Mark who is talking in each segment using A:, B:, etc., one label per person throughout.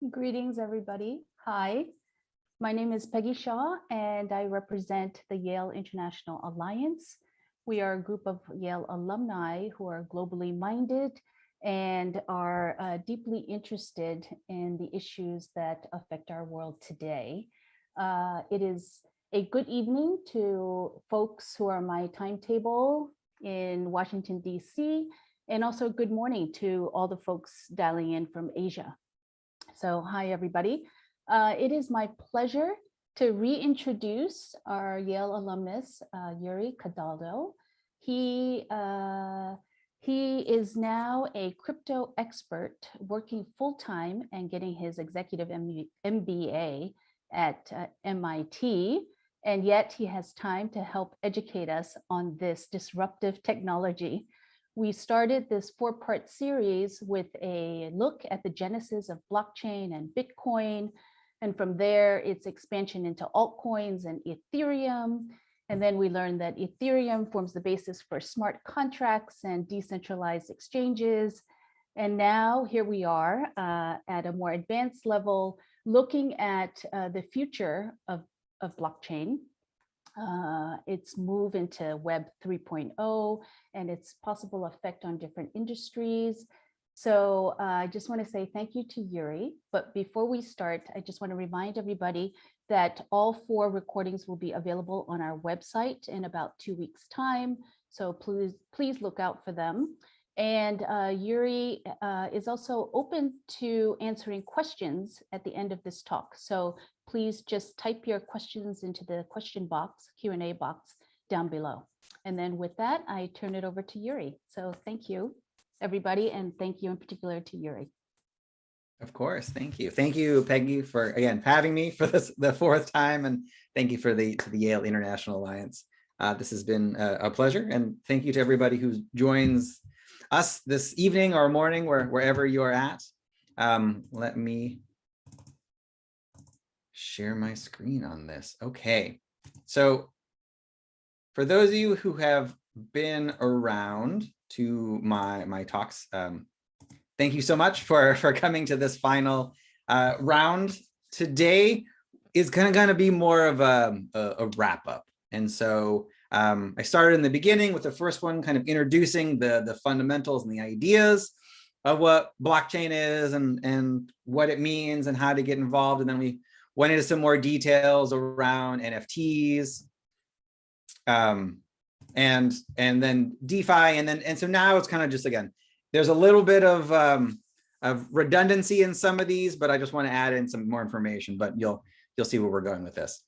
A: Greetings, everybody. Hi, my name is Peggy Shaw, and I represent the Yale International Alliance. We are a group of Yale alumni who are globally minded and are deeply interested in the issues that affect our world today. It is a good evening to folks who are my timetable in Washington, D.C., and also good morning to all the folks dialing in from Asia. So hi, everybody. It is my pleasure to reintroduce our Yale alumnus, Yuri Cataldo. He is now a crypto expert working full-time and getting his executive MBA at MIT. And yet he has time to help educate us on this disruptive technology. We started this 4-part series with a look at the genesis of blockchain and Bitcoin. And from there, its expansion into altcoins and Ethereum. And then we learned that Ethereum forms the basis for smart contracts and decentralized exchanges. And now here we are at a more advanced level, looking at the future of blockchain. Its move into Web 3.0 and its possible effect on different industries. So I just want to say thank you to Yuri. But before we start, I just want to remind everybody that all 4 recordings will be available on our website in about 2 weeks' time. So please look out for them. And Yuri is also open to answering questions at the end of this talk. So please just type your questions into the question box, Q&A box down below. And then with that, I turn it over to Yuri. So thank you, everybody, and thank you in particular to Yuri.
B: Of course, thank you. Thank you, Peggy, for, again, having me for this, the 4th time, and thank you to the Yale International Alliance. This has been a pleasure, and thank you to everybody who joins us this evening or morning, wherever you're at. Let me share my screen on this. Okay, so for those of you who have been around to my talks, thank you so much for coming to this final round. Today is kind of be more of a wrap up. And so I started in the beginning with the first one, kind of introducing the fundamentals and the ideas of what blockchain is and what it means and how to get involved. And then we went into some more details around NFTs, and then DeFi, and so now it's kind of just, again, there's a little bit of redundancy in some of these, but I just want to add in some more information. But you'll see where we're going with this.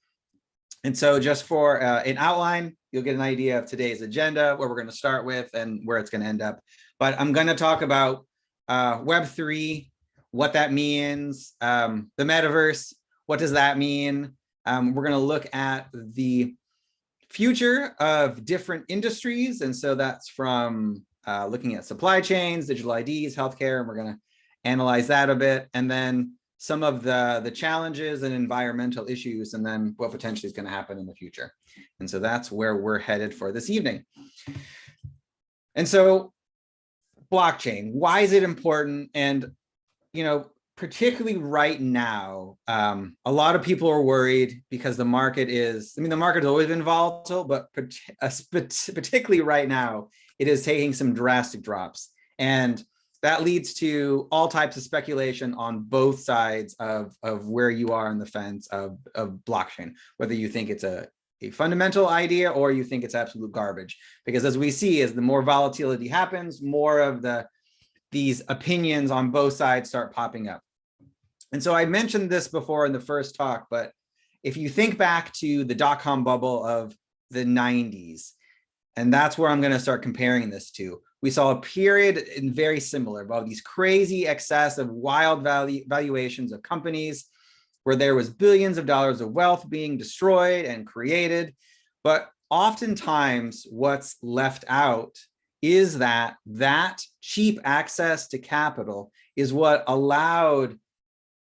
B: And so just for an outline, you'll get an idea of today's agenda, what we're going to start with and where it's going to end up. But I'm going to talk about Web3, what that means, the metaverse, what does that mean? We're going to look at the future of different industries. And so that's from looking at supply chains, digital IDs, healthcare, and we're going to analyze that a bit. And then some of the challenges and environmental issues, and then what potentially is going to happen in the future. And so that's where we're headed for this evening. And so blockchain, why is it important? And, you know, particularly right now, a lot of people are worried because the market is, the market has always been volatile, but particularly right now, it is taking some drastic drops. And that leads to all types of speculation on both sides of where you are in the fence of blockchain, whether you think it's a fundamental idea or you think it's absolute garbage. Because as we see, as the more volatility happens, more of these opinions on both sides start popping up. And so I mentioned this before in the first talk, but if you think back to the dot-com bubble of the 90s, and that's where I'm going to start comparing this to. We saw a period in very similar about these crazy excess of wild valuations of companies where there was billions of dollars of wealth being destroyed and created. But oftentimes what's left out is that cheap access to capital is what allowed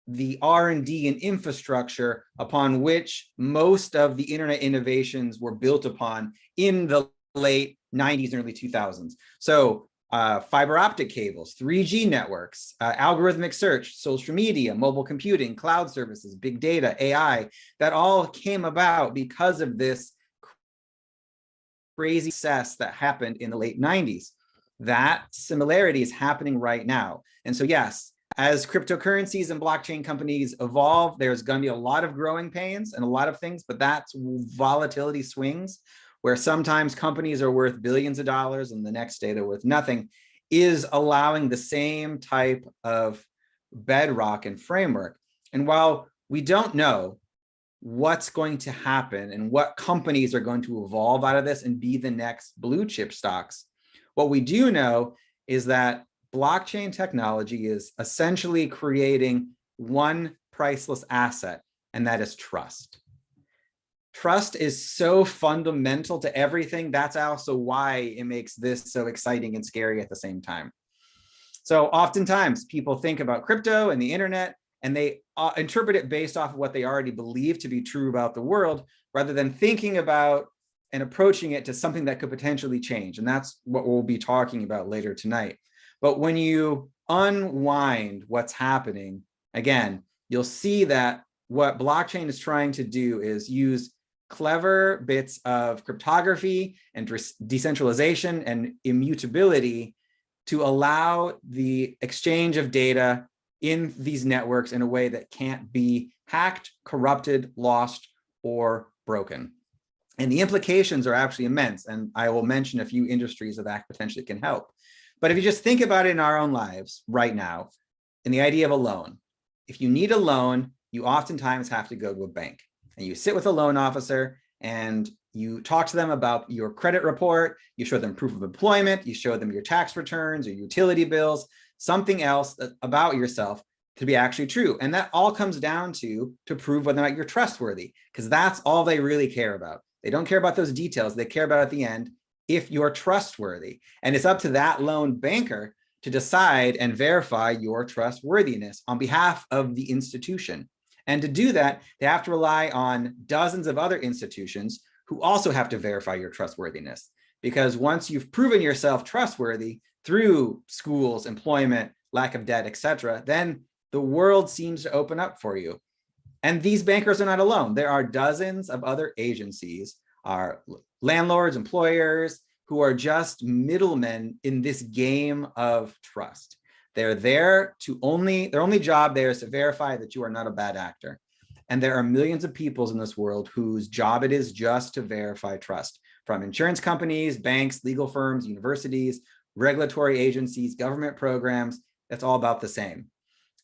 B: the R&D and infrastructure upon which most of the internet innovations were built upon in the late 90s and early 2000s. So fiber optic cables, 3G networks, algorithmic search, social media, mobile computing, cloud services, big data, AI, that all came about because of this crazy success that happened in the late 90s. That similarity is happening right now. And so yes, as cryptocurrencies and blockchain companies evolve, there's going to be a lot of growing pains and a lot of things, but that's volatility swings, where sometimes companies are worth billions of dollars and the next day they're worth nothing, is allowing the same type of bedrock and framework. And while we don't know what's going to happen and what companies are going to evolve out of this and be the next blue chip stocks, what we do know is that blockchain technology is essentially creating one priceless asset, and that is trust. Trust is so fundamental to everything. That's also why it makes this so exciting and scary at the same time. So oftentimes people think about crypto and the internet, and they interpret it based off of what they already believe to be true about the world, rather than thinking about and approaching it to something that could potentially change. And that's what we'll be talking about later tonight. But when you unwind what's happening, again, you'll see that what blockchain is trying to do is use clever bits of cryptography and decentralization and immutability to allow the exchange of data in these networks in a way that can't be hacked, corrupted, lost, or broken. And the implications are actually immense. And I will mention a few industries that potentially can help. But if you just think about it in our own lives right now, in the idea of a loan, if you need a loan, you oftentimes have to go to a bank and you sit with a loan officer and you talk to them about your credit report, you show them proof of employment, you show them your tax returns or utility bills, something else about yourself to be actually true. And that all comes down to prove whether or not you're trustworthy, because that's all they really care about. They don't care about those details. They care about at the end if you're trustworthy. And it's up to that loan banker to decide and verify your trustworthiness on behalf of the institution. And to do that, they have to rely on dozens of other institutions who also have to verify your trustworthiness. Because once you've proven yourself trustworthy through schools, employment, lack of debt, etc., then the world seems to open up for you. And these bankers are not alone. There are dozens of other agencies, our landlords, employers, who are just middlemen in this game of trust. They're there to their only job there is to verify that you are not a bad actor. And there are millions of people in this world whose job it is just to verify trust, from insurance companies, banks, legal firms, universities, regulatory agencies, government programs. That's all about the same.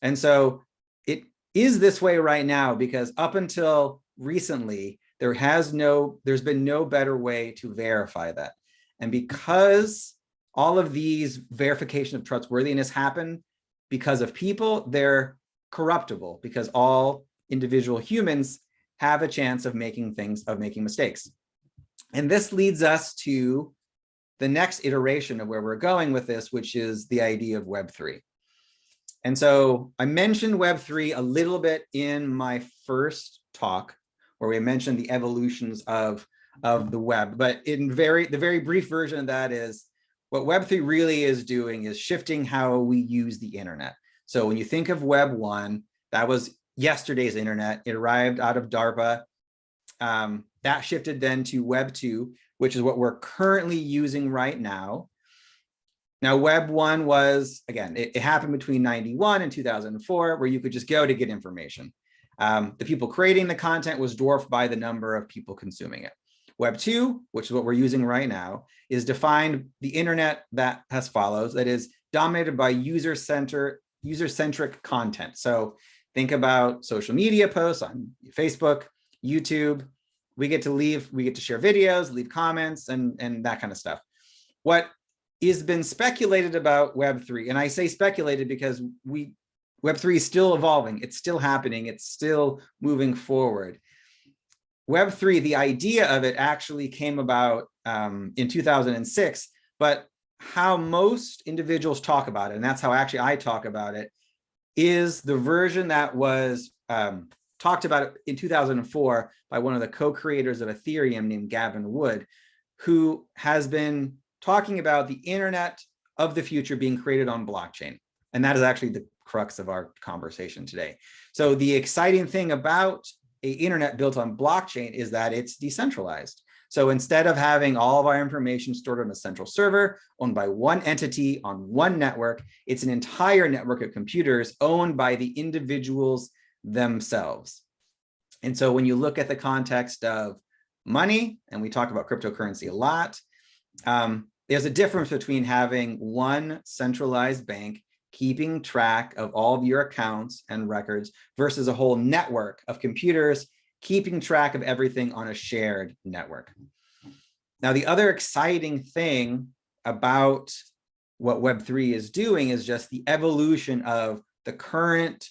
B: And so it is this way right now because up until recently, there's been no better way to verify that. And because all of these verification of trustworthiness happen because of people, they're corruptible because all individual humans have a chance of making mistakes. And this leads us to the next iteration of where we're going with this, which is the idea of Web3. And so I mentioned Web3 a little bit in my first talk, where we mentioned the evolutions of the web, but in the very brief version of that is what Web3 really is doing is shifting how we use the internet. So when you think of Web 1, that was yesterday's internet. It arrived out of DARPA. That shifted then to Web 2, which is what we're currently using right now. Now, Web 1 was, again, it happened between 91 and 2004, where you could just go to get information. The people creating the content was dwarfed by the number of people consuming it. Web 2, which is what we're using right now, is defined the internet that as follows, that is dominated by user-centric content. So think about social media posts on Facebook, YouTube. We get to share videos, leave comments, and that kind of stuff. What has been speculated about Web3, and I say speculated because Web3 is still evolving, it's still happening, it's still moving forward. Web3, the idea of it actually came about in 2006, but how most individuals talk about it, and that's how actually I talk about it, is the version that was talked about in 2004 by one of the co-creators of Ethereum named Gavin Wood, who has been talking about the internet of the future being created on blockchain. And that is actually the crux of our conversation today. So the exciting thing about an internet built on blockchain is that it's decentralized. So instead of having all of our information stored on a central server owned by one entity on one network, it's an entire network of computers owned by the individuals themselves. And so when you look at the context of money, and we talk about cryptocurrency a lot, there's a difference between having one centralized bank keeping track of all of your accounts and records versus a whole network of computers keeping track of everything on a shared network. Now, the other exciting thing about what Web3 is doing is just the evolution of the current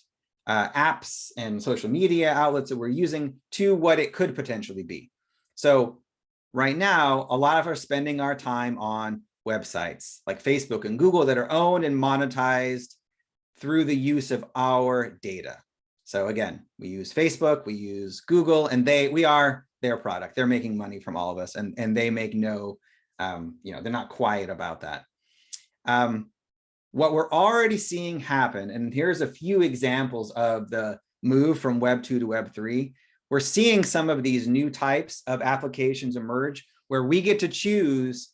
B: apps and social media outlets that we're using to what it could potentially be. So right now, a lot of us are spending our time on websites like Facebook and Google that are owned and monetized through the use of our data. So again, we use Facebook, we use Google, and we are their product. They're making money from all of us, and they make no, they're not quiet about that. What we're already seeing happen, and here's a few examples of the move from Web 2 to Web 3. We're seeing some of these new types of applications emerge where we get to choose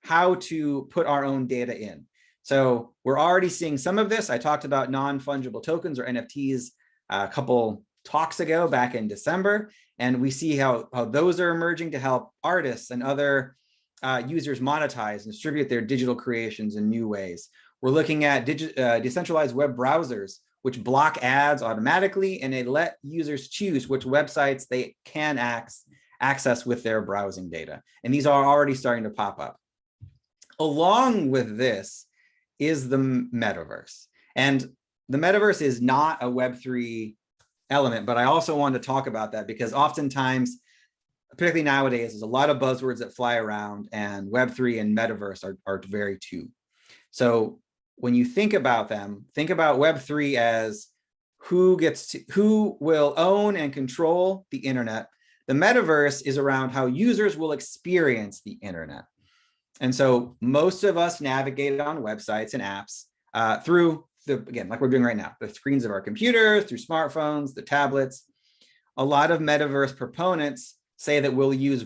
B: how to put our own data in. So we're already seeing some of this. I talked about non-fungible tokens or NFTs a couple talks ago back in December, and we see how those are emerging to help artists and other users monetize and distribute their digital creations in new ways. We're looking at decentralized web browsers, which block ads automatically, and they let users choose which websites they can access with their browsing data. And these are already starting to pop up. Along with this is the metaverse. And the metaverse is not a Web3 element, but I also want to talk about that because oftentimes, particularly nowadays, there's a lot of buzzwords that fly around, and Web3 and metaverse are very two. So when you think about them, think about Web3 as who will own and control the internet. The metaverse is around how users will experience the internet. And so most of us navigate on websites and apps through again, like we're doing right now, the screens of our computers, through smartphones, the tablets. A lot of metaverse proponents say that we'll use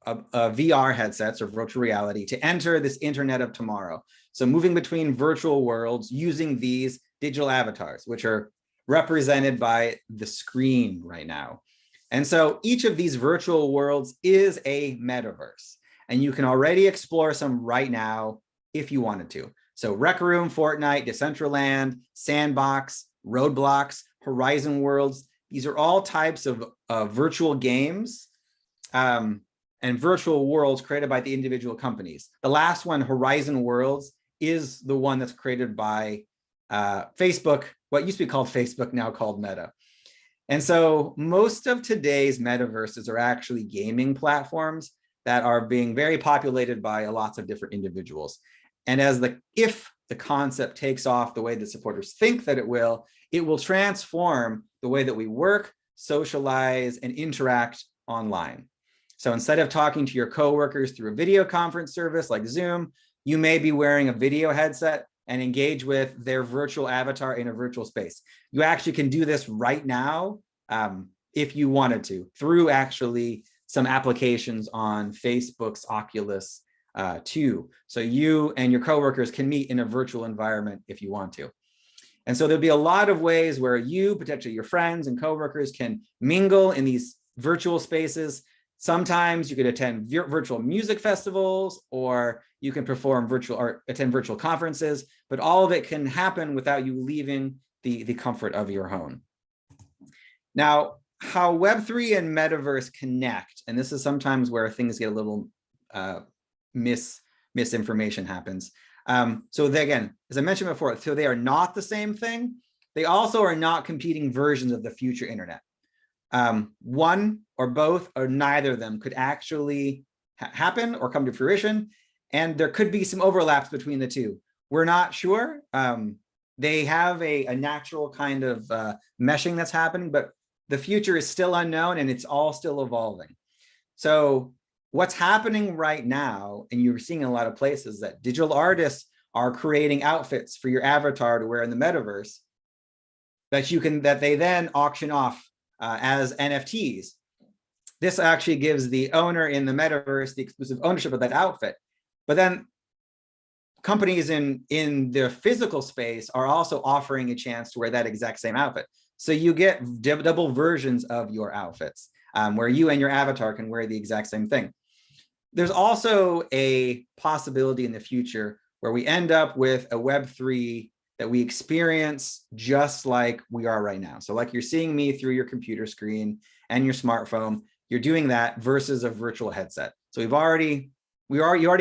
B: VR headsets or virtual reality to enter this internet of tomorrow. So moving between virtual worlds using these digital avatars, which are represented by the screen right now. And so each of these virtual worlds is a metaverse, and you can already explore some right now if you wanted to. So Rec Room, Fortnite, Decentraland, Sandbox, Roadblocks, Horizon Worlds, these are all types of virtual games and virtual worlds created by the individual companies. The last one, Horizon Worlds, is the one that's created by Facebook, what used to be called Facebook, now called Meta. And so most of today's metaverses are actually gaming platforms that are being very populated by lots of different individuals. And if the concept takes off the way the supporters think that it will transform the way that we work, socialize, and interact online. So instead of talking to your coworkers through a video conference service like Zoom, you may be wearing a video headset and engage with their virtual avatar in a virtual space. You actually can do this right now if you wanted to, through actually some applications on Facebook's Oculus 2. So you and your coworkers can meet in a virtual environment if you want to. And so there'll be a lot of ways where you, potentially your friends and coworkers, can mingle in these virtual spaces. Sometimes you could attend virtual music festivals, or you can perform virtual or attend virtual conferences, but all of it can happen without you leaving the comfort of your home. Now, how Web3 and Metaverse connect, and this is sometimes where things get a little misinformation happens. So they, again, as I mentioned before, so they are not the same thing. They also are not competing versions of the future internet. One or both or neither of them could actually happen or come to fruition. And there could be some overlaps between the two. We're not sure. They have a natural kind of meshing that's happening, but the future is still unknown and it's all still evolving. So what's happening right now, and you're seeing in a lot of places, that digital artists are creating outfits for your avatar to wear in the metaverse that they then auction off as NFTs. This actually gives the owner in the metaverse the exclusive ownership of that outfit. But then companies in the physical space are also offering a chance to wear that exact same outfit. So you get double versions of your outfits where you and your avatar can wear the exact same thing. There's also a possibility in the future where we end up with a Web3 that we experience just like we are right now. So like you're seeing me through your computer screen and your smartphone, you're doing that versus a virtual headset. So you already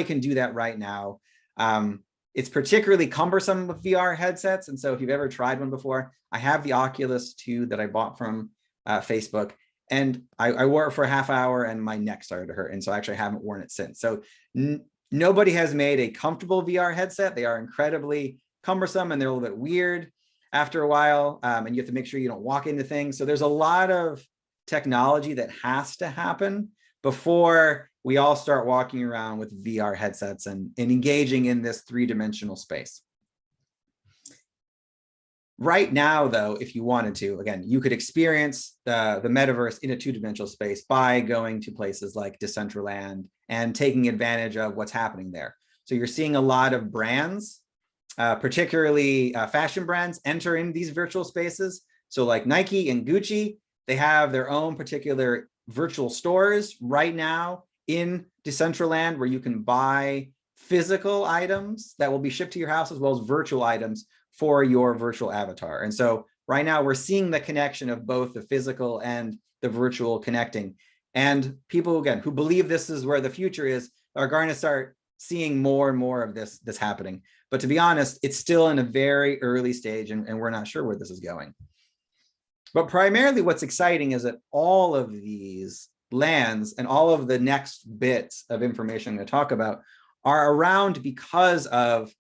B: can do that right now. It's particularly cumbersome with VR headsets. And so if you've ever tried one before, I have the Oculus 2 that I bought from Facebook, and I wore it for a half hour and my neck started to hurt. And so I actually haven't worn it since. So nobody has made a comfortable VR headset. They are incredibly cumbersome and they're a little bit weird after a while. And you have to make sure you don't walk into things. So there's a lot of technology that has to happen before we all start walking around with VR headsets and engaging in this three-dimensional space. Right now, though, if you wanted to, again, you could experience the metaverse in a two-dimensional space by going to places like Decentraland and taking advantage of what's happening there. So you're seeing a lot of brands, particularly fashion brands, enter in these virtual spaces. So like Nike and Gucci, they have their own particular virtual stores right now in Decentraland where you can buy physical items that will be shipped to your house as well as virtual items for your virtual avatar. And so right now we're seeing the connection of both the physical and the virtual connecting. And people, again, who believe this is where the future is, are going to start seeing more and more of this happening. But to be honest, it's still in a very early stage and we're not sure where this is going. But primarily what's exciting is that all of these lands and all of the next bits of information I'm going to talk about are around because of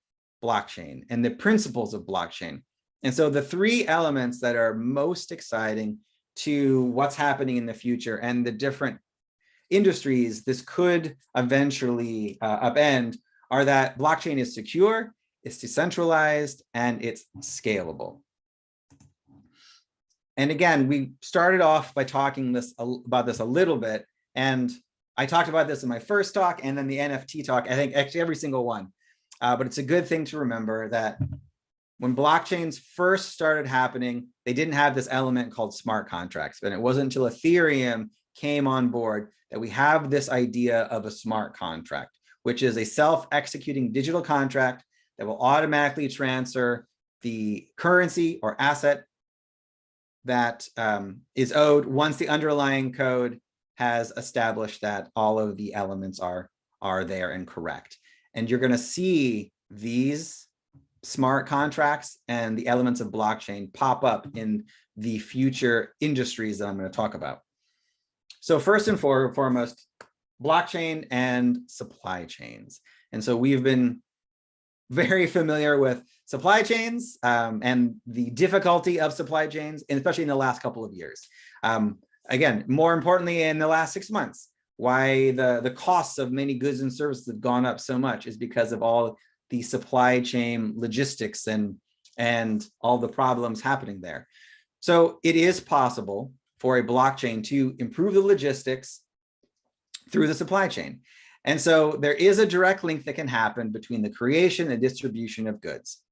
B: blockchain and the principles of blockchain. And so the three elements that are most exciting to what's happening in the future and the different industries this could eventually upend are that blockchain is secure, it's decentralized, and it's scalable. And again, we started off by talking about this a little bit, and I talked about this in my first talk and then the NFT talk, I think actually every single one. But it's a good thing to remember that when blockchains first started happening, they didn't have this element called smart contracts. And it wasn't until Ethereum came on board that we have this idea of a smart contract, which is a self-executing digital contract that will automatically transfer the currency or asset that is owed once the underlying code has established that all of the elements are there and correct. And you're going to see these smart contracts and the elements of blockchain pop up in the future industries that I'm going to talk about. So first and foremost, blockchain and supply chains. And so we've been very familiar with supply chains and the difficulty of supply chains, and especially in the last couple of years. Again, more importantly, in the last 6 months, why the costs of many goods and services have gone up so much is because of all the supply chain logistics and all the problems happening there. So it is possible for a blockchain to improve the logistics through the supply chain. And so there is a direct link that can happen between the creation and distribution of goods.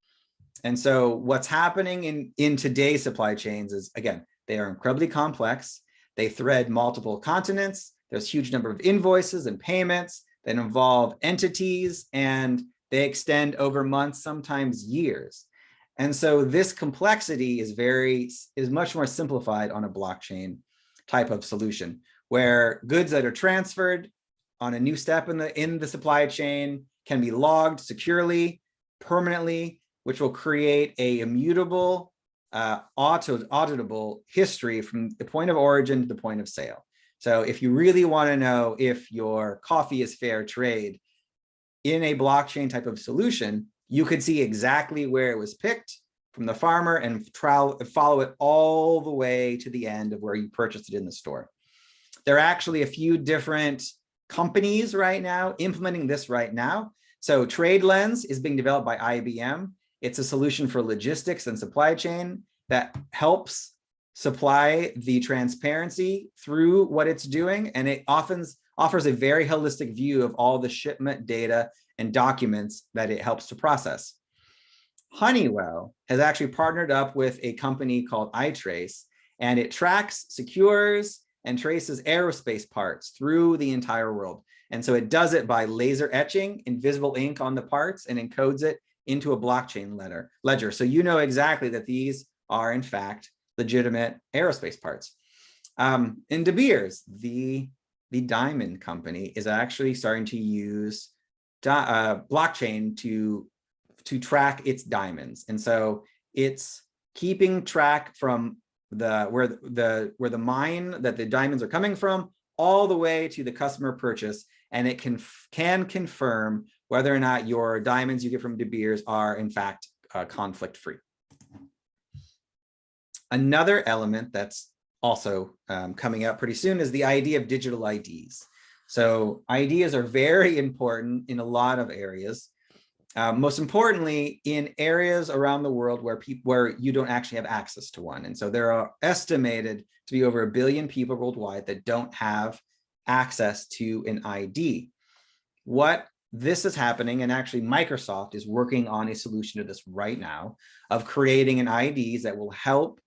B: And so what's happening in today's supply chains is, again, they are incredibly complex. They thread multiple continents. There's a huge number of invoices and payments that involve entities, and they extend over months, sometimes years. And so this complexity is much more simplified on a blockchain type of solution, where goods that are transferred on a new step in the supply chain can be logged securely, permanently, which will create a immutable, auditable history from the point of origin to the point of sale. So if you really want to know if your coffee is fair trade in a blockchain type of solution, you could see exactly where it was picked from the farmer and follow it all the way to the end of where you purchased it in the store. There are actually a few different companies right now implementing this right now. So TradeLens is being developed by IBM. It's a solution for logistics and supply chain that helps supply the transparency through what it's doing. And it often offers a very holistic view of all the shipment data and documents that it helps to process. Honeywell has actually partnered up with a company called iTrace, and it tracks, secures, and traces aerospace parts through the entire world. And so it does it by laser etching invisible ink on the parts and encodes it into a blockchain ledger. So you know exactly that these are in fact legitimate aerospace parts. In De Beers, the diamond company is actually starting to use blockchain to track its diamonds. And so it's keeping track from where the mine that the diamonds are coming from all the way to the customer purchase, and it can confirm whether or not your diamonds you get from De Beers are in fact conflict-free. Another element that's also coming out pretty soon is the idea of digital IDs. So IDs are very important in a lot of areas. Most importantly, in areas around the world where you don't actually have access to one. And so there are estimated to be over 1 billion people worldwide that don't have access to an ID. What this is happening, and actually Microsoft is working on a solution to this right now, of creating an IDs that will help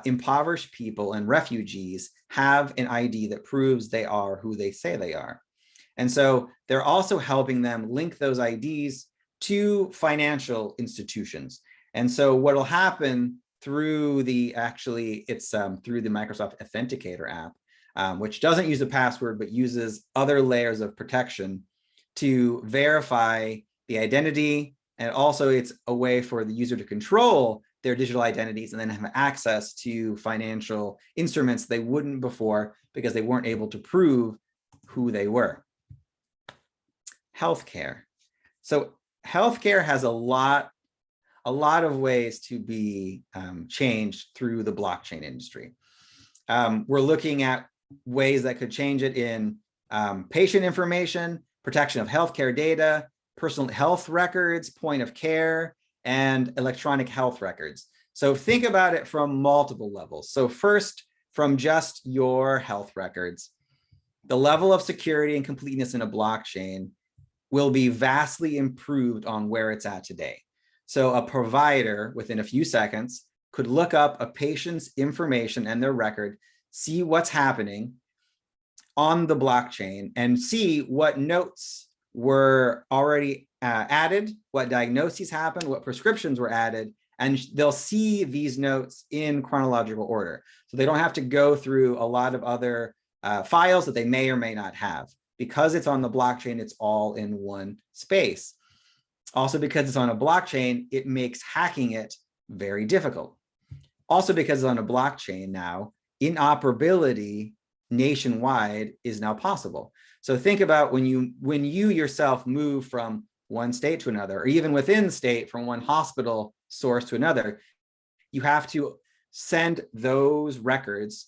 B: impoverished people and refugees have an ID that proves they are who they say they are. And so they're also helping them link those IDs to financial institutions. And so what'll happen through the through the Microsoft Authenticator app, which doesn't use a password, but uses other layers of protection to verify the identity. And also it's a way for the user to control their digital identities and then have access to financial instruments they wouldn't before because they weren't able to prove who they were. Healthcare. So healthcare has a lot of ways to be changed through the blockchain industry. We're looking at ways that could change it in patient information, protection of healthcare data, personal health records, point of care, and electronic health records. So think about it from multiple levels. So first, from just your health records, the level of security and completeness in a blockchain will be vastly improved on where it's at today. So a provider within a few seconds could look up a patient's information and their record, see what's happening on the blockchain, and see what notes were already added, what diagnoses happened, what prescriptions were added, and they'll see these notes in chronological order. So they don't have to go through a lot of other files that they may or may not have. Because it's on the blockchain, it's all in one space. Also, because it's on a blockchain, it makes hacking it very difficult. Also, because it's on a blockchain now, interoperability nationwide is now possible. So think about when you yourself move from one state to another, or even within state from one hospital source to another, you have to send those records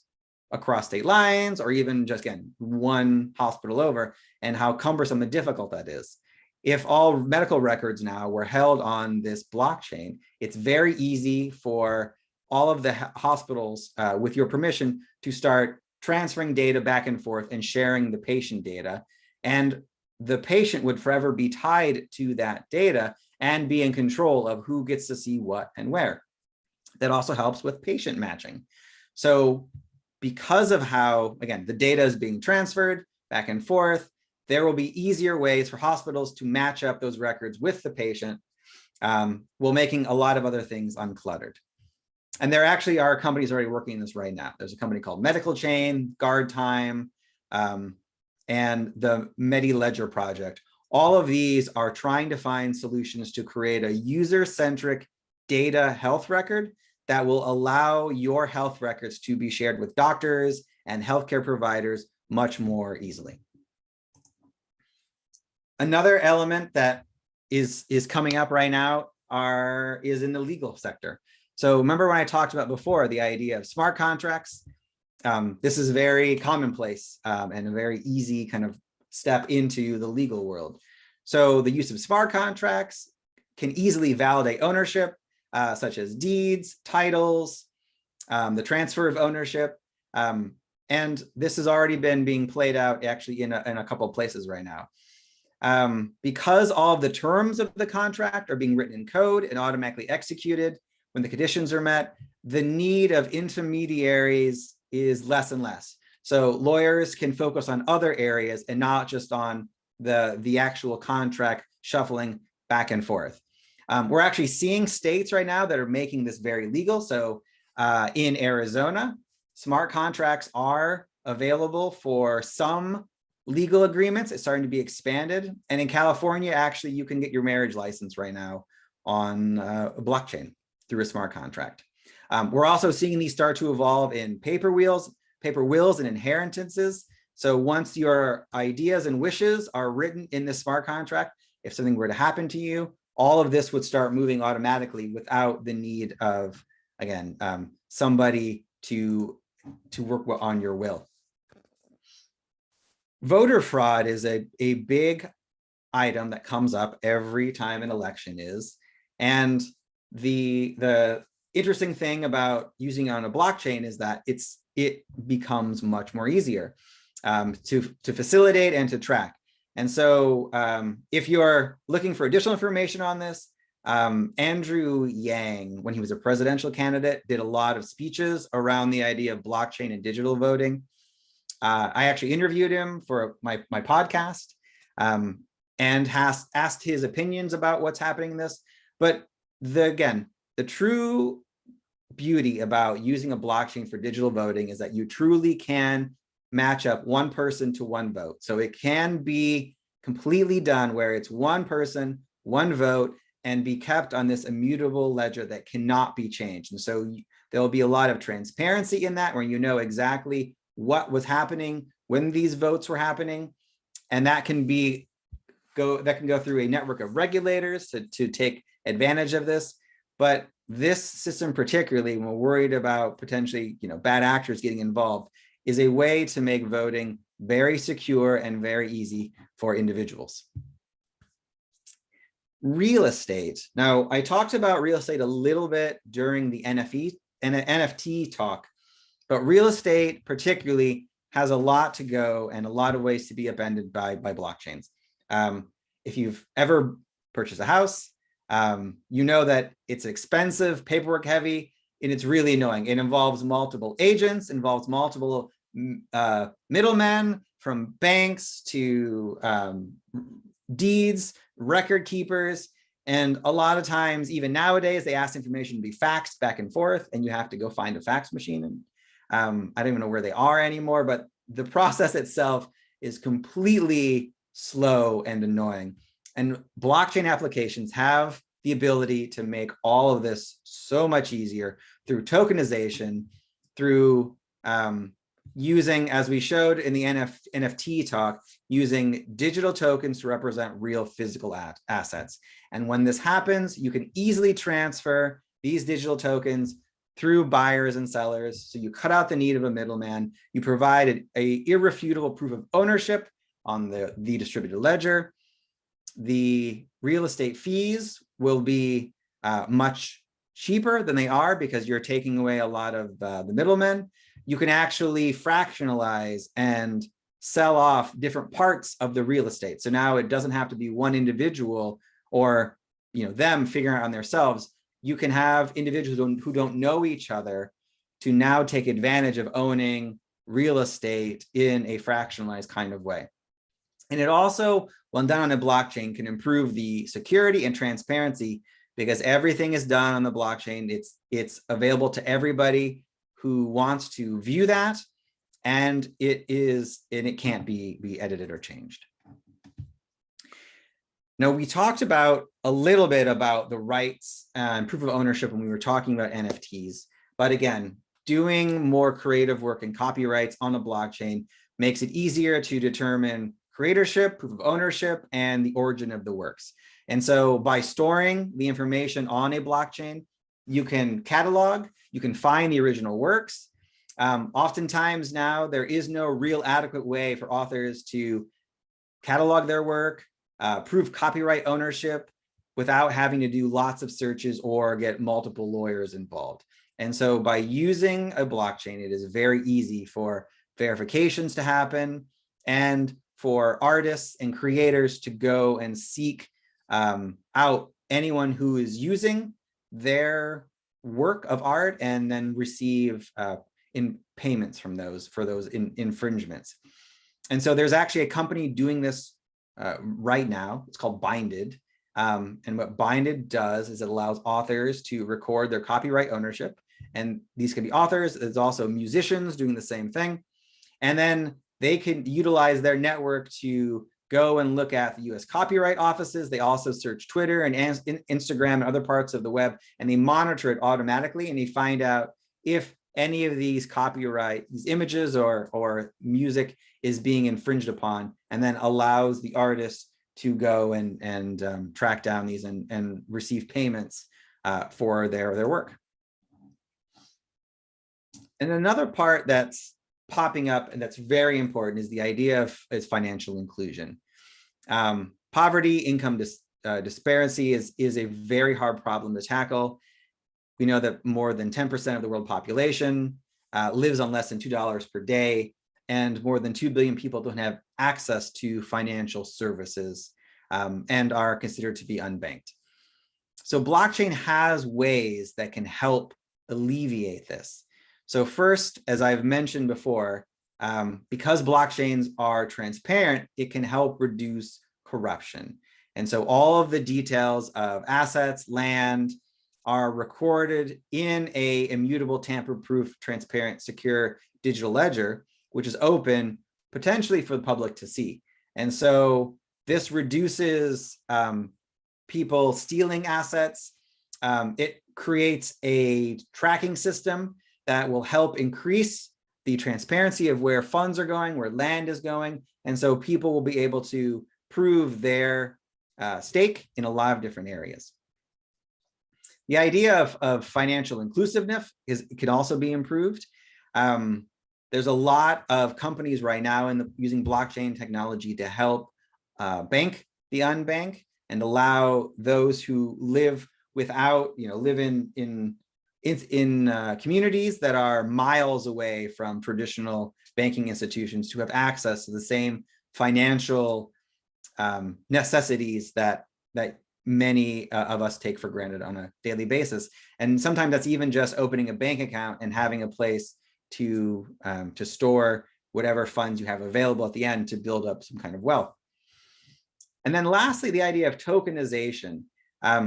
B: across state lines, or even just, again, one hospital over, and how cumbersome and difficult that is. If all medical records now were held on this blockchain, it's very easy for all of the hospitals, with your permission, to start transferring data back and forth and sharing the patient data. And the patient would forever be tied to that data and be in control of who gets to see what and where. That also helps with patient matching. So because of how, again, the data is being transferred back and forth, there will be easier ways for hospitals to match up those records with the patient, while making a lot of other things uncluttered. And there actually are companies already working on this right now. There's a company called Medical Chain, Guard Time, and the MediLedger project. All of these are trying to find solutions to create a user-centric data health record that will allow your health records to be shared with doctors and healthcare providers much more easily. Another element that is coming up right now is in the legal sector. So remember when I talked about before the idea of smart contracts? This is very commonplace and a very easy kind of step into the legal world. So the use of smart contracts can easily validate ownership, such as deeds, titles, the transfer of ownership. And this has already been being played out actually in a couple of places right now. Because all of the terms of the contract are being written in code and automatically executed when the conditions are met, the need of intermediaries is less and less. So lawyers can focus on other areas and not just on the actual contract shuffling back and forth. We're actually seeing states right now that are making this very legal. So in Arizona, smart contracts are available for some legal agreements. It's starting to be expanded. And in California, actually, you can get your marriage license right now on a blockchain through a smart contract. We're also seeing these start to evolve in paper wills and inheritances. So once your ideas and wishes are written in this smart contract, if something were to happen to you, all of this would start moving automatically without the need of, again, somebody to work on your will. Voter fraud is a big item that comes up every time an election is. And the interesting thing about using it on a blockchain is that it becomes much more easier to facilitate and to track. And so if you're looking for additional information on this, Andrew Yang, when he was a presidential candidate, did a lot of speeches around the idea of blockchain and digital voting. I actually interviewed him for my podcast and asked his opinions about what's happening in this. But the true beauty about using a blockchain for digital voting is that you truly can match up one person to one vote. So it can be completely done where it's one person, one vote, and be kept on this immutable ledger that cannot be changed. And so there'll be a lot of transparency in that, where you know exactly what was happening when these votes were happening. And that can go through a network of regulators to take advantage of this. But this system, particularly when we're worried about potentially, bad actors getting involved, is a way to make voting very secure and very easy for individuals. Real estate. Now, I talked about real estate a little bit during the NFT talk, but real estate particularly has a lot to go and a lot of ways to be upended by blockchains. If you've ever purchased a house, you know that it's expensive, paperwork heavy, and it's really annoying. It involves multiple agents, involves multiple middlemen, from banks to deeds, record keepers. And a lot of times, even nowadays, they ask information to be faxed back and forth, and you have to go find a fax machine. And I don't even know where they are anymore, but the process itself is completely slow and annoying. And blockchain applications have the ability to make all of this so much easier through tokenization, through using, as we showed in the NFT talk, using digital tokens to represent real physical assets. And when this happens, you can easily transfer these digital tokens through buyers and sellers. So you cut out the need of a middleman. You provide a irrefutable proof of ownership on the distributed ledger. The real estate fees will be much cheaper than they are because you're taking away a lot of the middlemen. You can actually fractionalize and sell off different parts of the real estate. So now it doesn't have to be one individual or them figuring out on themselves. You can have individuals who don't know each other to now take advantage of owning real estate in a fractionalized kind of way. And it also, when done on a blockchain, can improve the security and transparency because everything is done on the blockchain. It's available to everybody who wants to view that, and it can't be edited or changed. Now, we talked about a little bit about the rights and proof of ownership when we were talking about NFTs, but again, doing more creative work and copyrights on a blockchain makes it easier to determine creatorship, proof of ownership, and the origin of the works. And so by storing the information on a blockchain, you can catalog, you can find the original works. Oftentimes now, there is no real adequate way for authors to catalog their work, prove copyright ownership without having to do lots of searches or get multiple lawyers involved. And so by using a blockchain, it is very easy for verifications to happen and for artists and creators to go and seek out anyone who is using their work of art and then receive in payments from those for those infringements. And so there's actually a company doing this right now. It's called Binded. And what Binded does is it allows authors to record their copyright ownership. And these can be authors. There's also musicians doing the same thing. And then they can utilize their network to go and look at the US copyright offices. They also search Twitter and Instagram and other parts of the web, and they monitor it automatically, and they find out if any of these copyright, these images or music is being infringed upon, and then allows the artist to go and track down these and receive payments for their work. And another part that's popping up and that's very important is the idea of financial inclusion. Poverty, income disparity is a very hard problem to tackle. We know that more than 10% of the world population lives on less than $2 per day, and more than 2 billion people don't have access to financial services and are considered to be unbanked. So blockchain has ways that can help alleviate this. So first, as I've mentioned before, because blockchains are transparent, it can help reduce corruption. And so all of the details of assets, land, are recorded in a immutable, tamper-proof, transparent, secure digital ledger, which is open potentially for the public to see. And so this reduces people stealing assets. It creates a tracking system that will help increase the transparency of where funds are going, where land is going. And so people will be able to prove their stake in a lot of different areas. The idea of financial inclusiveness can also be improved. There's a lot of companies right now using blockchain technology to help bank the unbanked and allow those who live without, live in communities that are miles away from traditional banking institutions to have access to the same financial necessities that many of us take for granted on a daily basis. And sometimes that's even just opening a bank account and having a place to store whatever funds you have available at the end to build up some kind of wealth. And then lastly, the idea of tokenization.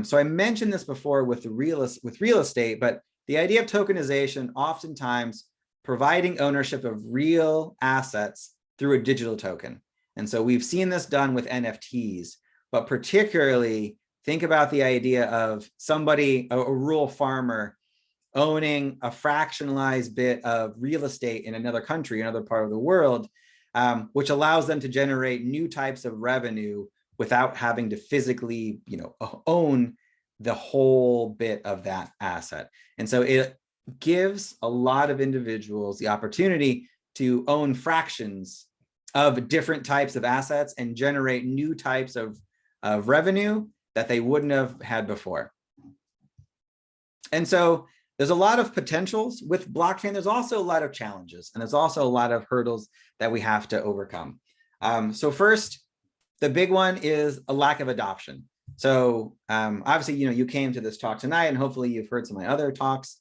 B: So I mentioned this before with real estate, but the idea of tokenization, oftentimes providing ownership of real assets through a digital token. And so we've seen this done with NFTs, but particularly think about the idea of somebody, a rural farmer, owning a fractionalized bit of real estate in another country, another part of the world, which allows them to generate new types of revenue without having to physically, own the whole bit of that asset. And so it gives a lot of individuals the opportunity to own fractions of different types of assets and generate new types of revenue that they wouldn't have had before. And so there's a lot of potentials with blockchain. There's also a lot of challenges, and there's also a lot of hurdles that we have to overcome. So first, the big one is a lack of adoption. So obviously, you came to this talk tonight, and hopefully you've heard some of my other talks.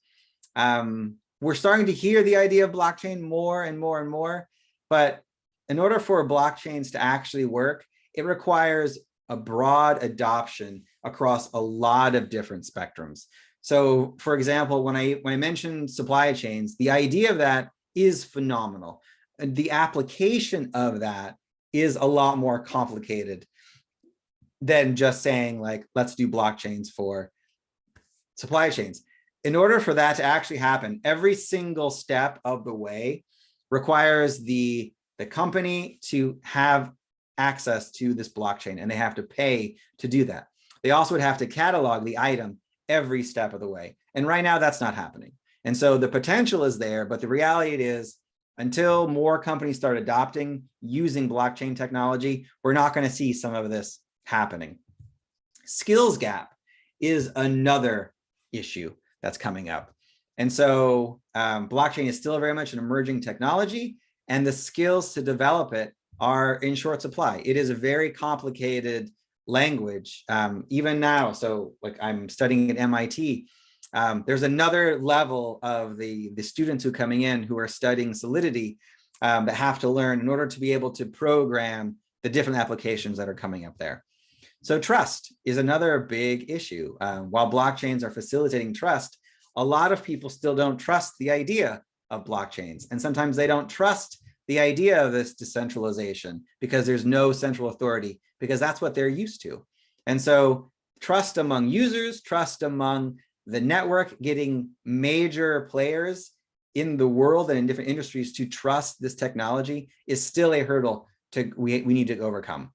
B: We're starting to hear the idea of blockchain more and more and more, but in order for blockchains to actually work, it requires a broad adoption across a lot of different spectrums. So for example, when I mentioned supply chains, the idea of that is phenomenal. And the application of that is a lot more complicated than just saying, like, let's do blockchains for supply chains. In order for that to actually happen, every single step of the way requires the company to have access to this blockchain, and they have to pay to do that. They also would have to catalog the item every step of the way. And right now that's not happening. And so the potential is there, but the reality is until more companies start adopting using blockchain technology, we're not going to see some of this happening. Skills gap is another issue that's coming up. And so blockchain is still very much an emerging technology, and the skills to develop it are in short supply. It is a very complicated language, even now. So like I'm studying at MIT, there's another level of the students who are coming in who are studying Solidity that have to learn in order to be able to program the different applications that are coming up there. So trust is another big issue. While blockchains are facilitating trust, a lot of people still don't trust the idea of blockchains. And sometimes they don't trust the idea of this decentralization because there's no central authority, because that's what they're used to. And so trust among users, trust among the network, getting major players in the world and in different industries to trust this technology is still a hurdle we need to overcome.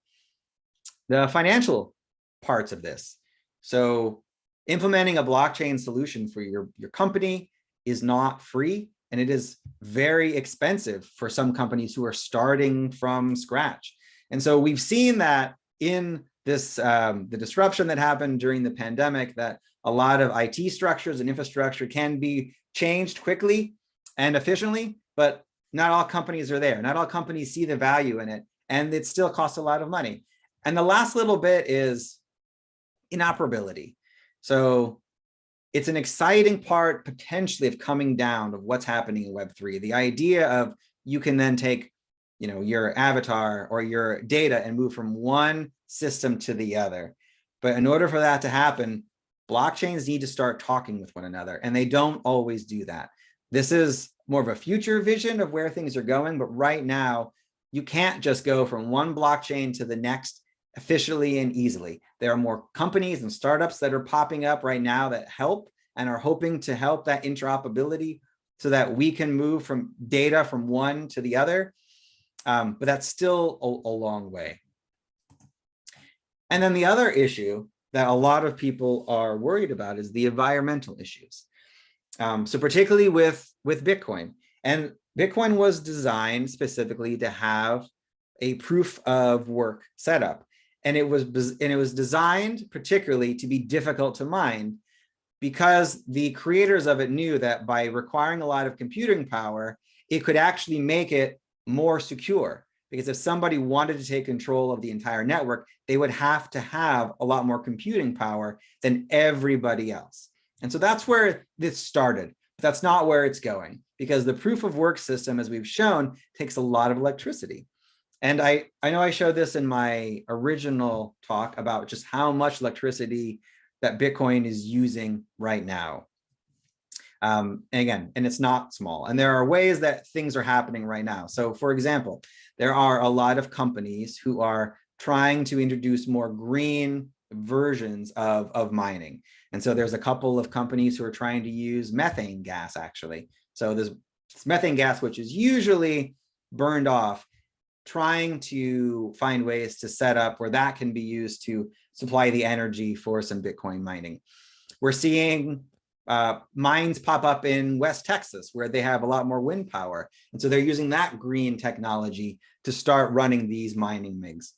B: The financial parts of this. So implementing a blockchain solution for your company is not free, and it is very expensive for some companies who are starting from scratch. And so we've seen that in this, the disruption that happened during the pandemic, that a lot of IT structures and infrastructure can be changed quickly and efficiently, but not all companies are there. Not all companies see the value in it, and it still costs a lot of money. And the last little bit is interoperability. So it's an exciting part potentially of coming down of what's happening in Web3. The idea of you can then take, you know, your avatar or your data and move from one system to the other. But in order for that to happen, blockchains need to start talking with one another, and they don't always do that. This is more of a future vision of where things are going, but right now, you can't just go from one blockchain to the next efficiently and easily. There are more companies and startups that are popping up right now that help and are hoping to help that interoperability so that we can move from data from one to the other. But that's still a long way. And then the other issue that a lot of people are worried about is the environmental issues. So particularly with Bitcoin. And Bitcoin was designed specifically to have a proof of work setup. And it was designed particularly to be difficult to mine, because the creators of it knew that by requiring a lot of computing power, it could actually make it more secure. Because if somebody wanted to take control of the entire network, they would have to have a lot more computing power than everybody else. And so that's where this started. But that's not where it's going, because the proof of work system, as we've shown, takes a lot of electricity. And I know I showed this in my original talk about just how much electricity that Bitcoin is using right now. And it's not small. And there are ways that things are happening right now. So for example, there are a lot of companies who are trying to introduce more green versions of mining. And so there's a couple of companies who are trying to use methane gas, actually. So there's methane gas, which is usually burned off, trying to find ways to set up where that can be used to supply the energy for some Bitcoin mining. We're seeing mines pop up in West Texas, where they have a lot more wind power. And so they're using that green technology to start running these mining rigs.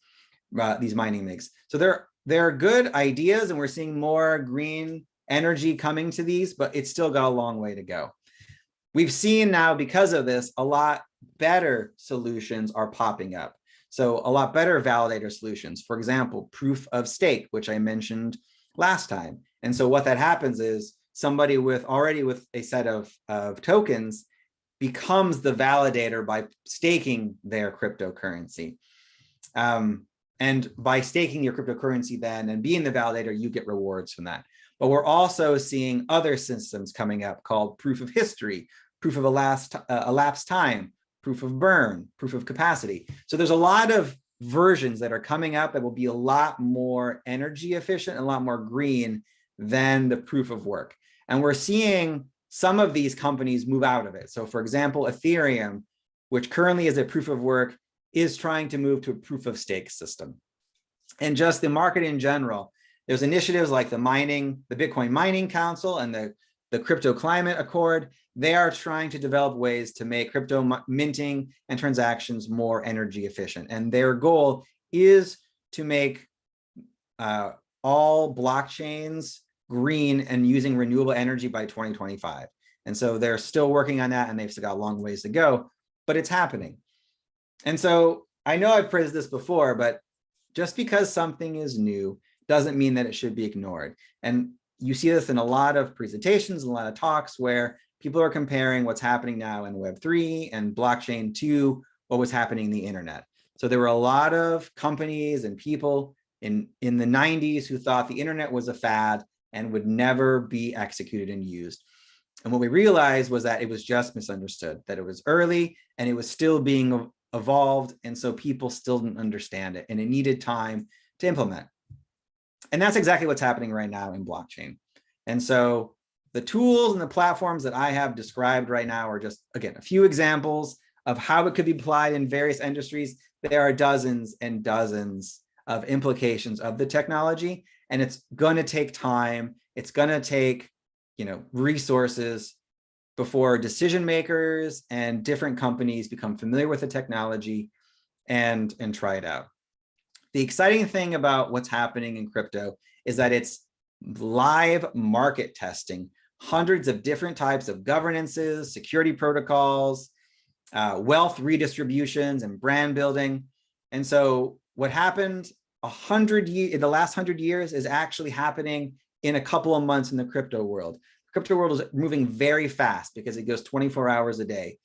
B: So there are good ideas, and we're seeing more green energy coming to these, but it's still got a long way to go. We've seen now, because of this, a lot better solutions are popping up. So a lot better validator solutions. For example, proof of stake, which I mentioned last time. And so what that happens is somebody already with a set of tokens becomes the validator by staking their cryptocurrency. And by staking your cryptocurrency then and being the validator, you get rewards from that. But we're also seeing other systems coming up called proof of history, proof of elapsed time, proof of burn, proof of capacity. So there's a lot of versions that are coming up that will be a lot more energy efficient and a lot more green than the proof of work. And we're seeing some of these companies move out of it. So for example, Ethereum, which currently is a proof of work, is trying to move to a proof of stake system. And just the market in general, there's initiatives like the Bitcoin Mining Council and the Crypto Climate Accord. They are trying to develop ways to make crypto minting and transactions more energy efficient. And their goal is to make all blockchains green and using renewable energy by 2025. And so they're still working on that, and they've still got a long ways to go, but it's happening. And so I know I've praised this before, but just because something is new doesn't mean that it should be ignored. And you see this in a lot of presentations, a lot of talks where people are comparing what's happening now in Web3 and blockchain to what was happening in the internet. So there were a lot of companies and people in the 90s who thought the internet was a fad and would never be executed and used. And what we realized was that it was just misunderstood, that it was early and it was still being evolved. And so people still didn't understand it, and it needed time to implement. And that's exactly what's happening right now in blockchain. And so the tools and the platforms that I have described right now are just, again, a few examples of how it could be applied in various industries. There are dozens and dozens of implications of the technology, and it's going to take time. It's going to take, resources before decision makers and different companies become familiar with the technology and try it out. The exciting thing about what's happening in crypto is that it's live market testing hundreds of different types of governances, security protocols, wealth redistributions, and brand building. And so what happened in the last 100 years is actually happening in a couple of months in the crypto world. The crypto world is moving very fast because it goes 24 hours a day.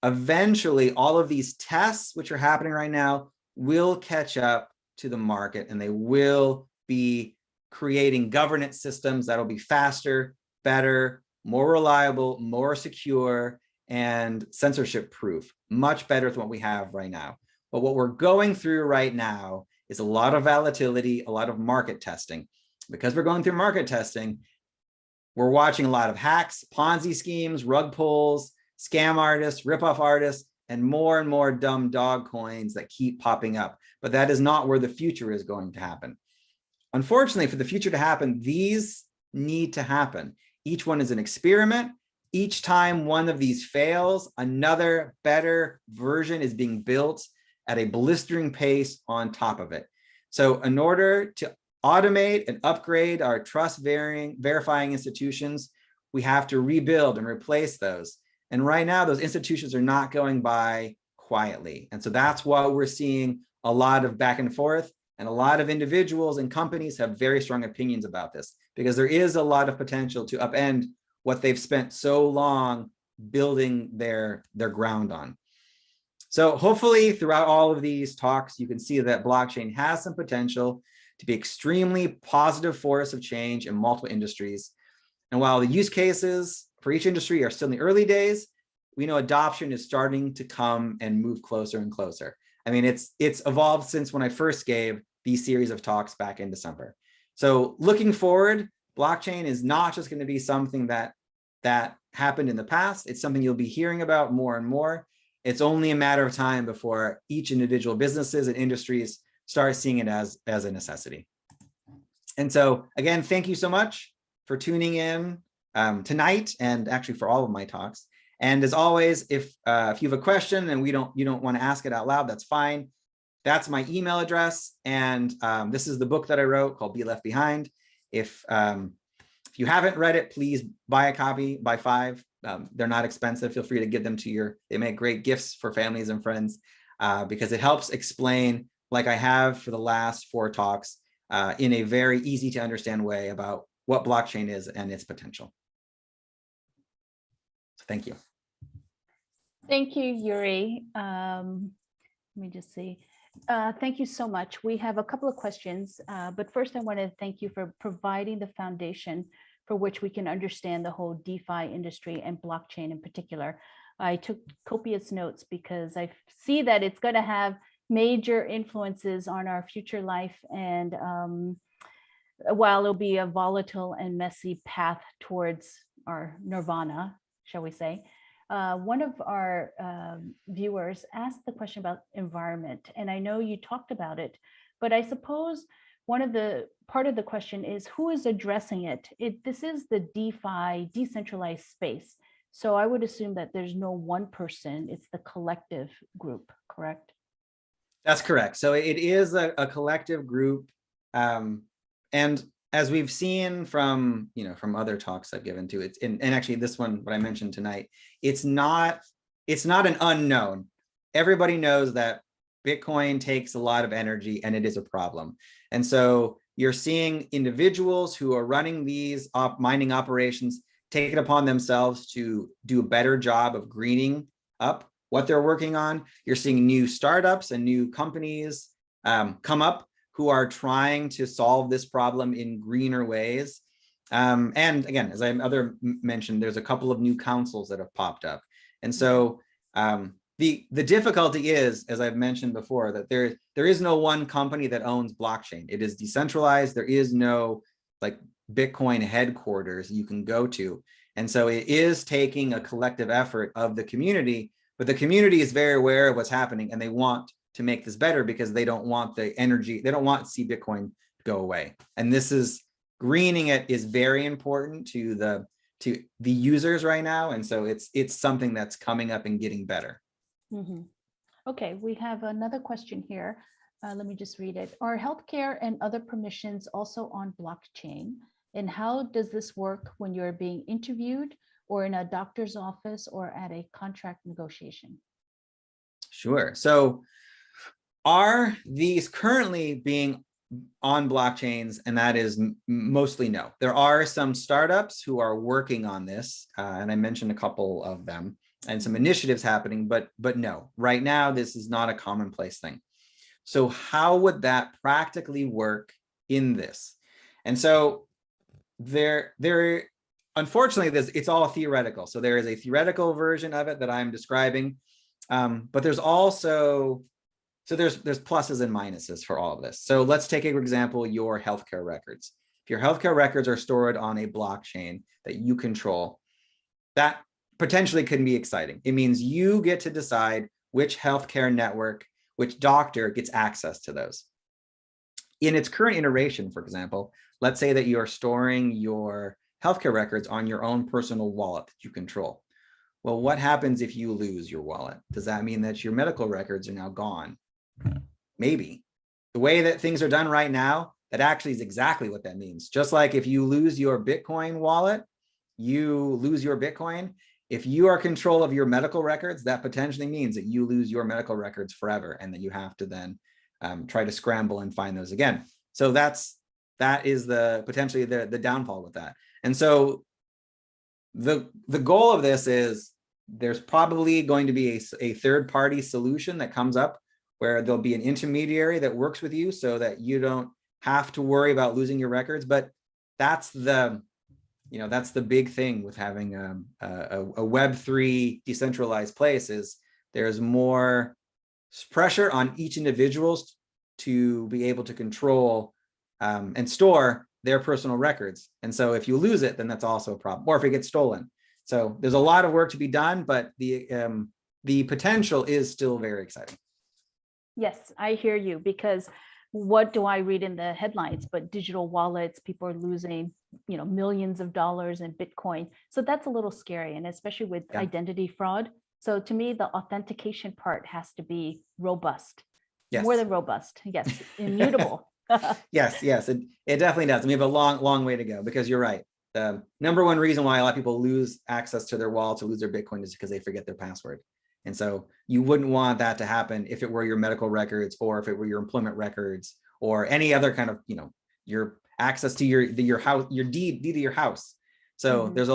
B: Eventually, all of these tests, which are happening right now, will catch up to the market, and they will be creating governance systems that'll be faster, better, more reliable, more secure, and censorship proof, much better than what we have right now. But what we're going through right now is a lot of volatility, a lot of market testing. Because we're going through market testing, we're watching a lot of hacks, Ponzi schemes, rug pulls, scam artists, ripoff artists, and more dumb dog coins that keep popping up. But that is not where the future is going to happen. Unfortunately, for the future to happen, these need to happen. Each one is an experiment. Each time one of these fails, another better version is being built at a blistering pace on top of it. So in order to automate and upgrade our trust verifying institutions, we have to rebuild and replace those. And right now, those institutions are not going by quietly. And so that's why we're seeing a lot of back and forth, and a lot of individuals and companies have very strong opinions about this, because there is a lot of potential to upend what they've spent so long building their ground on. So hopefully throughout all of these talks, you can see that blockchain has some potential to be extremely positive force of change in multiple industries. And while the use cases for each industry are still in the early days, we know adoption is starting to come and move closer and closer. I mean, it's evolved since when I first gave these series of talks back in December. So looking forward, blockchain is not just going to be something that happened in the past. It's something you'll be hearing about more and more. It's only a matter of time before each individual businesses and industries start seeing it as a necessity. And so again, thank you so much for tuning in tonight, and actually for all of my talks. And as always, if you have a question and you don't want to ask it out loud, that's fine. That's my email address. And this is the book that I wrote called Be Left Behind. If you haven't read it, please buy a copy, buy 5. They're not expensive. Feel free to give them they make great gifts for families and friends, because it helps explain, like I have for the last 4 talks, in a very easy to understand way about what blockchain is and its potential. So thank you.
A: Thank you, Yuri. Let me just see. Thank you so much. We have a couple of questions, but first I want to thank you for providing the foundation for which we can understand the whole DeFi industry and blockchain in particular. I took copious notes because I see that it's going to have major influences on our future life, and while it'll be a volatile and messy path towards our nirvana, shall we say, one of our viewers asked the question about environment, and I know you talked about it, but I suppose part of the question is who is addressing it? This is the DeFi, decentralized space. So I would assume that there's no one person, it's the collective group, correct?
B: That's correct. So it is a collective group. And as we've seen from, from other talks I've given to it, and actually this one, what I mentioned tonight, it's not an unknown. Everybody knows that Bitcoin takes a lot of energy and it is a problem. And so you're seeing individuals who are running these mining operations take it upon themselves to do a better job of greening up what they're working on. You're seeing new startups and new companies come up who are trying to solve this problem in greener ways. And again, as I mentioned, there's a couple of new councils that have popped up. And so the difficulty is, as I've mentioned before, that there is no one company that owns blockchain. It is decentralized. There is no like Bitcoin headquarters you can go to. And so it is taking a collective effort of the community, but the community is very aware of what's happening and they want to make this better because they don't want the energy, they don't want to see Bitcoin go away. And this is, greening it is very important to the users right now. And so it's something that's coming up and getting better.
A: Mm-hmm. Okay, we have another question here. Let me just read it. Are healthcare and other permissions also on blockchain? And how does this work when you're being interviewed or in a doctor's office or at a contract negotiation?
B: Sure. So are these currently being on blockchains? And that is mostly no. There are some startups who are working on this, and I mentioned a couple of them, and some initiatives happening, but no, right now, this is not a commonplace thing. So how would that practically work in this? And so unfortunately, it's all theoretical. So there is a theoretical version of it that I'm describing, but there's also, so there's pluses and minuses for all of this. So let's take, for example, your healthcare records. If your healthcare records are stored on a blockchain that you control, that potentially can be exciting. It means you get to decide which healthcare network, which doctor gets access to those. In its current iteration, for example, let's say that you're storing your healthcare records on your own personal wallet that you control. Well, what happens if you lose your wallet? Does that mean that your medical records are now gone? Maybe. The way that things are done right now, that actually is exactly what that means. Just like if you lose your Bitcoin wallet, you lose your Bitcoin. If you are in control of your medical records, that potentially means that you lose your medical records forever and that you have to then try to scramble and find those again. So that is potentially the downfall with that. And so the goal of this is there's probably going to be a third-party solution that comes up where there'll be an intermediary that works with you so that you don't have to worry about losing your records. But that's the big thing with having a Web3 decentralized place is there's more pressure on each individual to be able to control and store their personal records. And so if you lose it, then that's also a problem, or if it gets stolen. So there's a lot of work to be done, but the potential is still very exciting.
A: Yes, I hear you, because what do I read in the headlines? But digital wallets, people are losing, millions of dollars in Bitcoin. So that's a little scary, and especially with identity fraud. So to me, the authentication part has to be robust. Yes. More than robust. Yes, immutable.
B: Yes, it definitely does. And we have a long way to go, because you're right. The number one reason why a lot of people lose access to their wallet, to lose their Bitcoin, is because they forget their password. And so you wouldn't want that to happen if it were your medical records, or if it were your employment records, or any other kind of, your access to your house, your deed to your house. So there's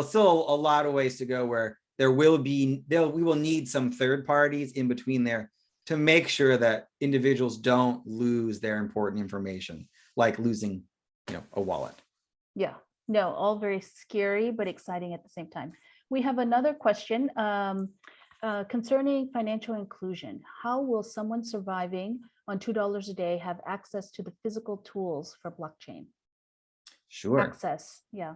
B: still a lot of ways to go where we will need some third parties in between there to make sure that individuals don't lose their important information, like losing, a wallet.
A: Yeah, no, all very scary, but exciting at the same time. We have another question. Concerning financial inclusion, how will someone surviving on $2 a day have access to the physical tools for blockchain?
B: Sure.
A: Access, yeah.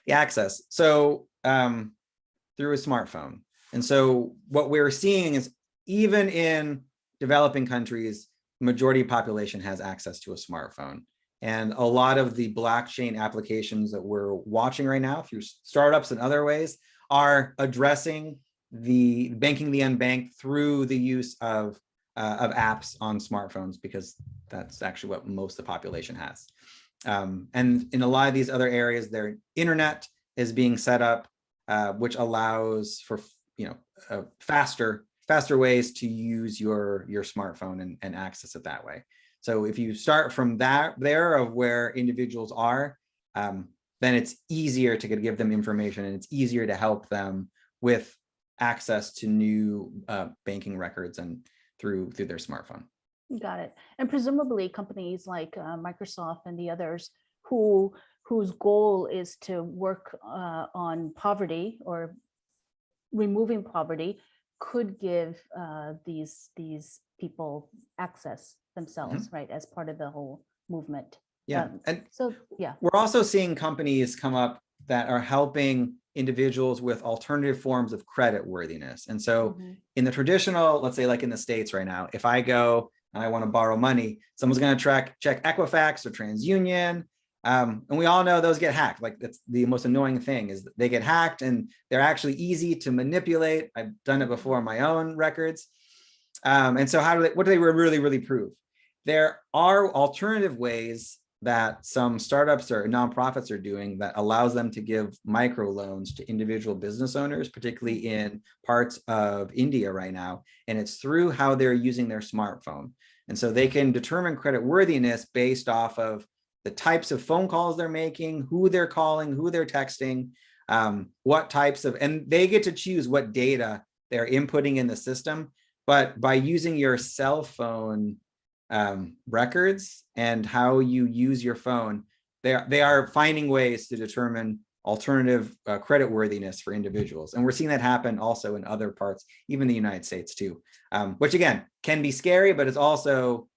B: The access. So through a smartphone. And so what we're seeing is, even in developing countries, majority of population has access to a smartphone. And a lot of the blockchain applications that we're watching right now through startups and other ways are addressing the banking the unbanked through the use of of apps on smartphones, because that's actually what most of the population has. And in a lot of these other areas, their internet is being set up, which allows for faster ways to use your smartphone and access it that way. So if you start from there of where individuals are, then it's easier to give them information, and it's easier to help them with access to new banking records and through their smartphone.
A: Got it. And presumably companies like Microsoft and the others whose goal is to work on poverty or removing poverty could give these people access themselves, right, as part of the whole movement.
B: Yeah. And
A: so yeah,
B: we're also seeing companies come up that are helping individuals with alternative forms of credit worthiness. And so in the traditional, let's say like in the States right now, if I go and I want to borrow money, someone's going to check Equifax or TransUnion. And we all know those get hacked. Like, that's the most annoying thing, is that they get hacked and they're actually easy to manipulate. I've done it before on my own records. And so what do they really prove? There are alternative ways that some startups or nonprofits are doing that allows them to give microloans to individual business owners, particularly in parts of India right now. And it's through how they're using their smartphone. And so they can determine credit worthiness based off of the types of phone calls they're making, who they're calling, who they're texting, what types of, and they get to choose what data they're inputting in the system. But by using your cell phone records and how you use your phone, they are finding ways to determine alternative credit worthiness for individuals. And we're seeing that happen also in other parts, even the United States too, which again, can be scary, but it's also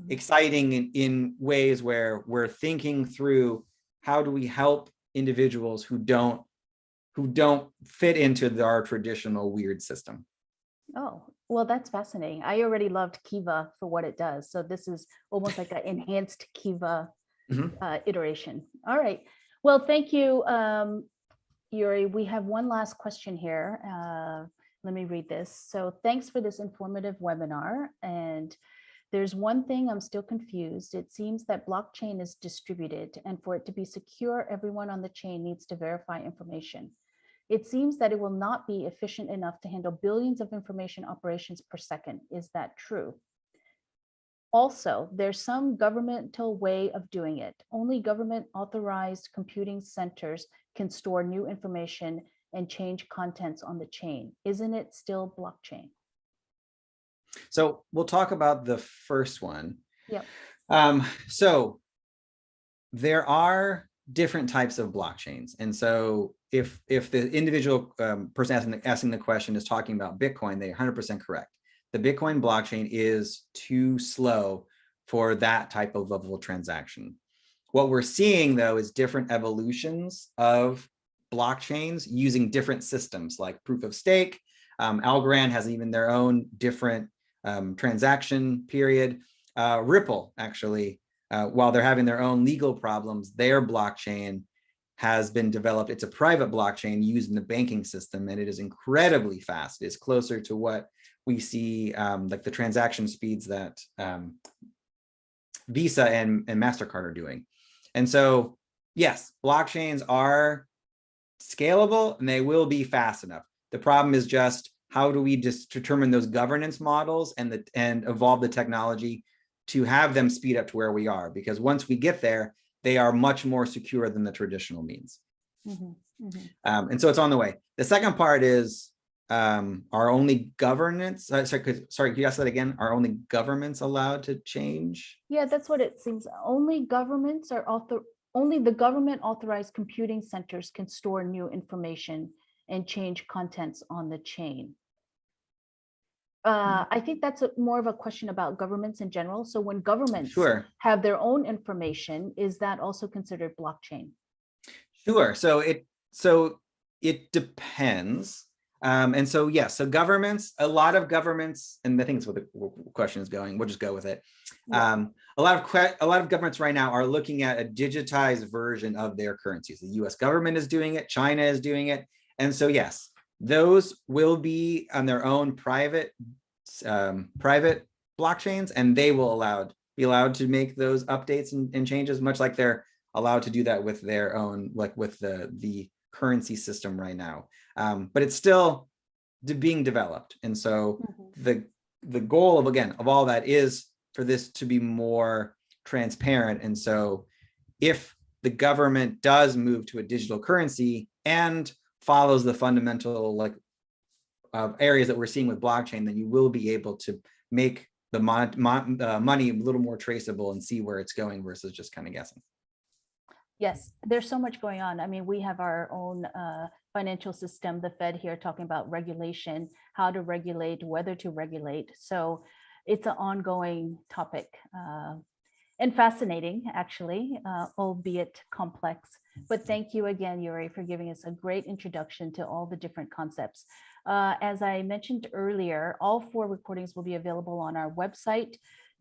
B: exciting in ways where we're thinking through how do we help individuals who don't fit into our traditional weird system.
A: Oh, well, that's fascinating. I already loved Kiva for what it does. So this is almost like an enhanced Kiva iteration. All right. Well, thank you, Yuri. We have one last question here. Let me read this. So thanks for this informative webinar. And there's one thing I'm still confused. It seems that blockchain is distributed, and for it to be secure, everyone on the chain needs to verify information. It seems that it will not be efficient enough to handle billions of information operations per second. Is that true? Also, there's some governmental way of doing it. Only government authorized computing centers can store new information and change contents on the chain. Isn't it still blockchain?
B: So we'll talk about the first one.
A: Yep.
B: So there are different types of blockchains. And so if the individual person asking the question is talking about Bitcoin, they're 100% correct. The Bitcoin blockchain is too slow for that type of level of transaction. What we're seeing, though, is different evolutions of blockchains using different systems like proof of stake. Algorand has even their own different transaction period. Ripple, actually, while they're having their own legal problems, their blockchain has been developed. It's a private blockchain used in the banking system, and it is incredibly fast. It's closer to what we see, like the transaction speeds that Visa and MasterCard are doing. And so, yes, blockchains are scalable and they will be fast enough. The problem is just, how do we just determine those governance models and evolve the technology to have them speed up to where we are? Because once we get there, they are much more secure than the traditional means. And so it's on the way. The second part is, are only governments, sorry, can you ask that again? Are only governments allowed to change?
A: Yeah, that's what it seems. Only governments are only the government authorized computing centers can store new information and change contents on the chain. I think that's more of a question about governments in general. So when governments have their own information, is that also considered blockchain?
B: Sure. So it depends. And so, yes, so governments, a lot of governments, and I think that's what the question is going, we'll just go with it. Yeah. A lot of governments right now are looking at a digitized version of their currencies. The US government is doing it, China is doing it. And so, yes, those will be on their own private blockchains, and they will be allowed to make those updates and changes, much like they're allowed to do that with their own, like with the currency system right now. But it's still being developed. And so the goal of all that is for this to be more transparent. And so if the government does move to a digital currency and follows the fundamental areas that we're seeing with blockchain, then you will be able to make the money a little more traceable and see where it's going versus just kind of guessing.
A: Yes, there's so much going on. I mean, we have our own financial system, the Fed here talking about regulation, how to regulate, whether to regulate. So it's an ongoing topic and fascinating, actually, albeit complex. But thank you again, Yuri, for giving us a great introduction to all the different concepts. As I mentioned earlier, all 4 recordings will be available on our website.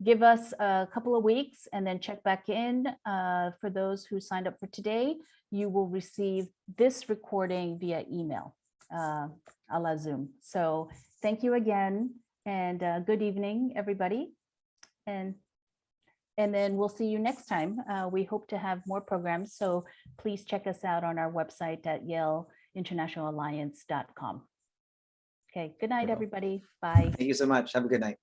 A: Give us a couple of weeks and then check back in. For those who signed up for today, you will receive this recording via email, a la Zoom. So thank you again, and good evening, everybody. And then we'll see you next time. We hope to have more programs, so please check us out on our website at YaleInternationalAlliance.com. Okay, good night, everybody. Bye.
B: Thank you so much. Have a good night.